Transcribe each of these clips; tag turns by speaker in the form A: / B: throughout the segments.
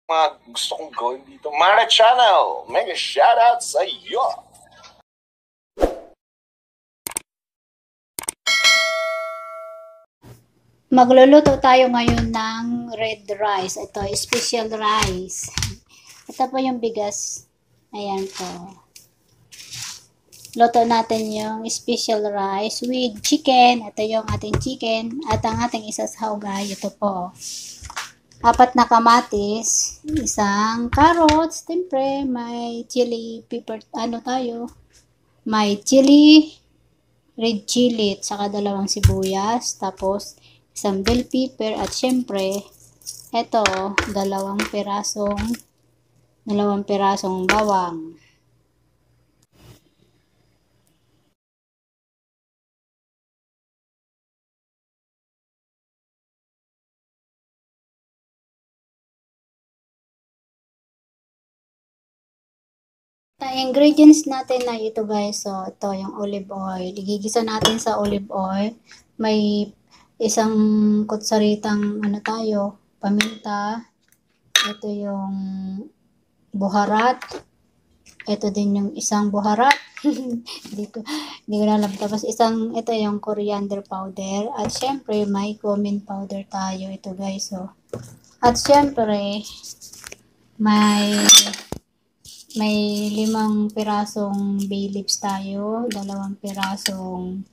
A: mga gusto kong gawin dito. Mara Channel, mega shoutout sa iyo!
B: Magluluto tayo ngayon ng red rice. Ito, special rice. Ito po yung bigas. Ayan po. Luto natin yung special rice with chicken. Ito yung ating chicken. At ang ating isasahogay, ito po. 4 na kamatis, isang carrots, siyempre may chili pepper, may chili, red chili, at saka 2 sibuyas, tapos isang bell pepper, at syempre, eto, 2 pirasong bawang. Ang ingredients natin na ito guys, so ito yung olive oil. Igigisa natin sa olive oil. May isang kutsaritang paminta. Ito yung buharat. Ito din yung isang buharat. hindi ko na alam. Tapos ito yung coriander powder. At syempre, may cumin powder tayo. Ito guys, so. At syempre, may 5 pirasong bay leaves tayo, 2 pirasong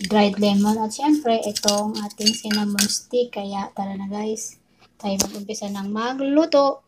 B: dried lemon, at syempre, itong ating cinnamon stick. Kaya, tara na guys, tayo mag-umpisa ng magluto.